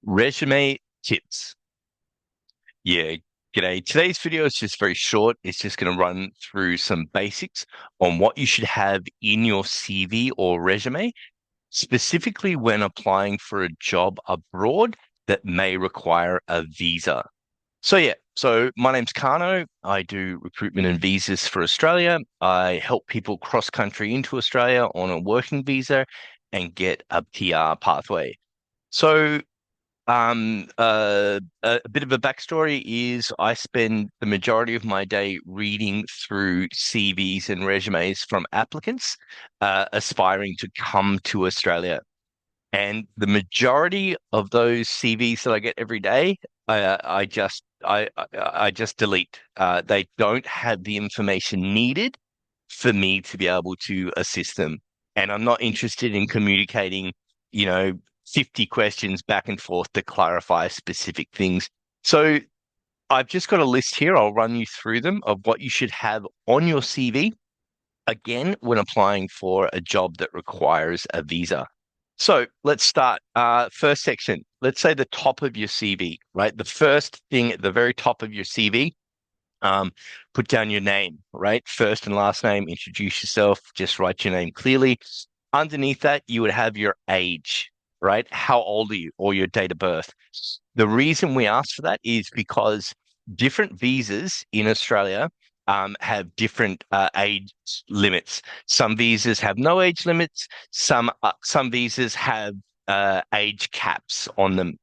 Resume tips. Yeah, g'day. Today's video is just very short. It's just going to run through some basics on what you should have in your CV or resume, specifically when applying for a job abroad that may require a visa. So my name's Kano. I do recruitment and visas for Australia. I help people cross country into Australia on a working visa and get a PR pathway. So a bit of a backstory is I spend the majority of my day reading through CVs and resumes from applicants aspiring to come to Australia. And the majority of those CVs that I get every day, I just delete. They don't have the information needed for me to be able to assist them. And I'm not interested in communicating, you know, 50 questions back and forth to clarify specific things. So I've just got a list here. I'll run you through them of what you should have on your CV, again, when applying for a job that requires a visa. So let's start. First section, let's say the top of your CV, right? The first thing at the very top of your CV, um, put down your name, right? First and last name, introduce yourself, just write your name clearly. Underneath that, you would have your age, right? How old are you or your date of birth? The reason we ask for that is because different visas in Australia have different age limits. Some visas have no age limits. Some visas have age caps on them.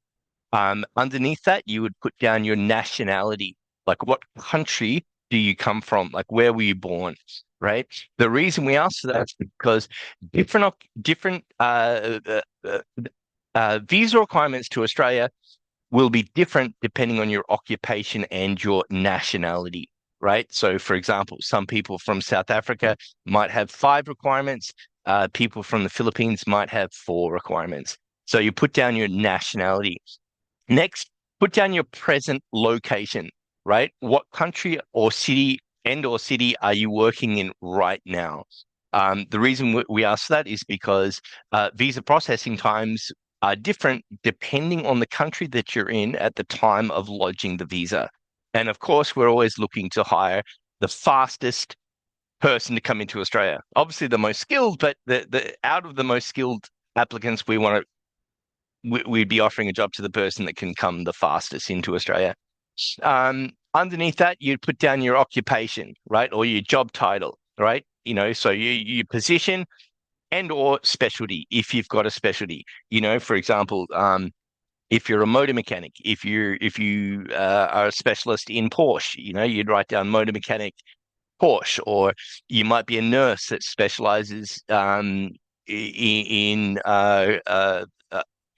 Underneath that, you would put down your nationality, like what country do you come from? Like where were you born? Right. The reason we ask for that is because different visa requirements to Australia will be different depending on your occupation and your nationality. Right. So, for example, some people from South Africa might have 5 requirements. People from the Philippines might have 4 requirements. So you put down your nationality. Next, put down your present location, right? What country or city are you working in right now? The reason we ask that is because visa processing times are different depending on the country that you're in at the time of lodging the visa. And of course, we're always looking to hire the fastest person to come into Australia. Obviously, the most skilled, but the out of the most skilled applicants, we'd be offering a job to the person that can come the fastest into Australia. Underneath that, you'd put down your occupation, right, or your job title, right? So your position and or specialty, if you've got a specialty. For example, if you're a motor mechanic, if you are a specialist in Porsche, you'd write down motor mechanic Porsche, or you might be a nurse that specializes in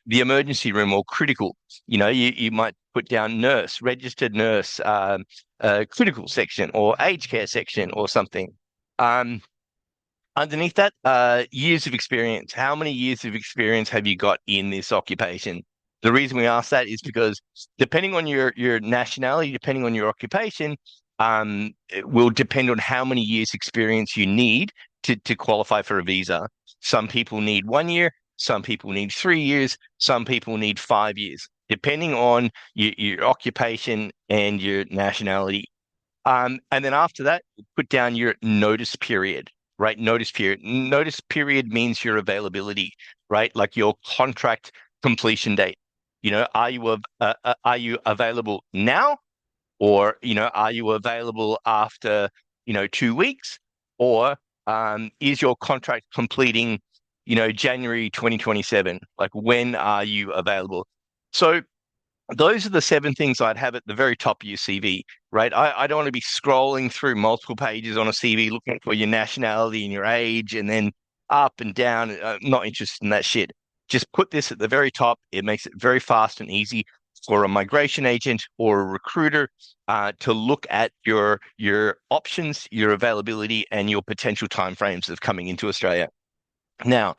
the emergency room or critical. You might put down nurse, registered nurse, critical section or aged care section or something. Um, Underneath that, years of experience. How many years of experience have you got in this occupation? The reason we ask that is because depending on your nationality, depending on your occupation, it will depend on how many years experience you need to qualify for a visa. Some people need 1 year, some people need 3 years, some people need 5 years, depending on your occupation and your nationality. And then after that, put down your notice period, right? Notice period. Notice period means your availability, right? Like your contract completion date. Are you available now, or are you available after 2 weeks, or is your contract completing January 2027? Like when are you available? So those are the 7 things I'd have at the very top of your CV, right? I don't want to be scrolling through multiple pages on a CV looking for your nationality and your age and then up and down. I'm not interested in that shit. Just put this at the very top. It makes it very fast and easy for a migration agent or a recruiter to look at your options, your availability, and your potential timeframes of coming into Australia. Now,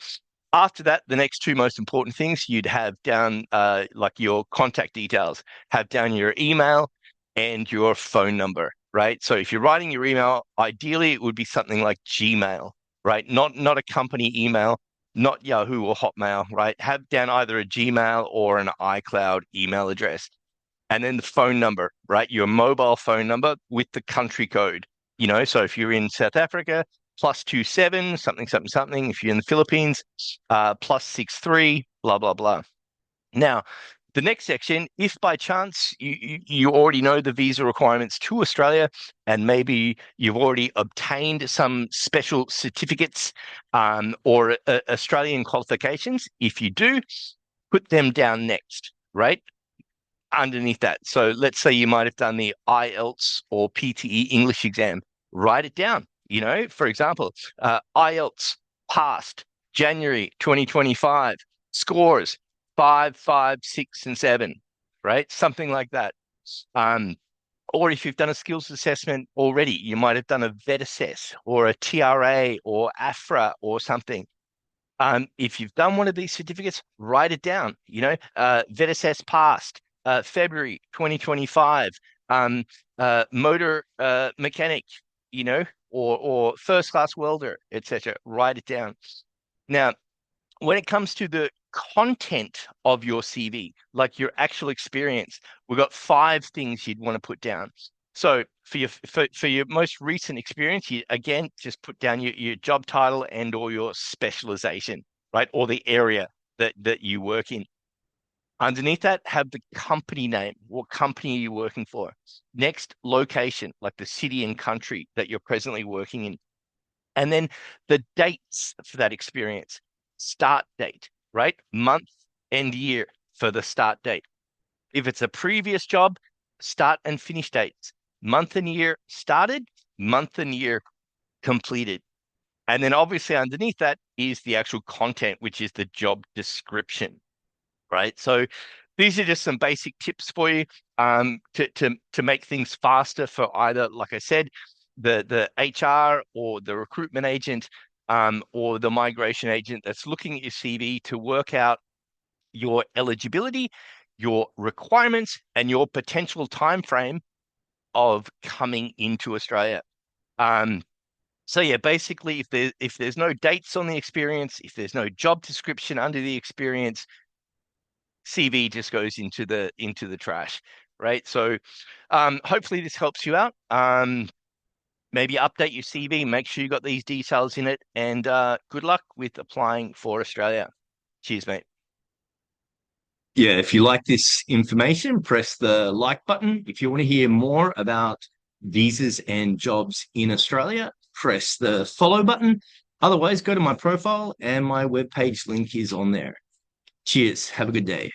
after that, the next 2 most important things you'd have down, like your contact details, have down your email and your phone number, right? So if you're writing your email, ideally it would be something like Gmail, right? Not a company email. not Yahoo or Hotmail, right? Have down either a Gmail or an iCloud email address. And then the phone number, right? Your mobile phone number with the country code. So if you're in South Africa, +27, something, something, something. If you're in the Philippines, +63, blah, blah, blah. Now, the next section, if by chance you already know the visa requirements to Australia, and maybe you've already obtained some special certificates or Australian qualifications, if you do, put them down next, right? Underneath that. So let's say you might have done the IELTS or PTE English exam. Write it down. For example, IELTS passed January 2025, scores 5, 5, 6, and 7, right? Something like that. Um, or if you've done a skills assessment already, you might have done a vet assess or a TRA or AFRA or something. If you've done one of these certificates, write it down. Vet assess passed February 2025. Motor mechanic, or first class welder, etc. Write it down. Now, when it comes to the content of your CV, like your actual experience, we've got 5 things you'd want to put down. So for your most recent experience, you again just put down your job title and or your specialization, right? Or the area that you work in. Underneath that, have the company name. What company are you working for? Next, location, like the city and country that you're presently working in. And then the dates for that experience. Start date, right? Month and year for the start date. If it's a previous job, start and finish dates. Month and year started, month and year completed. And then obviously underneath that is the actual content, which is the job description, right? So these are just some basic tips for you to make things faster for either, like I said, the HR or the recruitment agent or the migration agent that's looking at your CV to work out your eligibility, your requirements, and your potential time frame of coming into Australia. So yeah, basically, if there's no dates on the experience, if there's no job description under the experience, CV just goes into the trash, right? So hopefully this helps you out. Maybe update your CV, make sure you got these details in it, and good luck with applying for Australia. Cheers, mate. Yeah, if you like this information, press the like button. If you want to hear more about visas and jobs in Australia, press the follow button. Otherwise, go to my profile and my webpage link is on there. Cheers. Have a good day.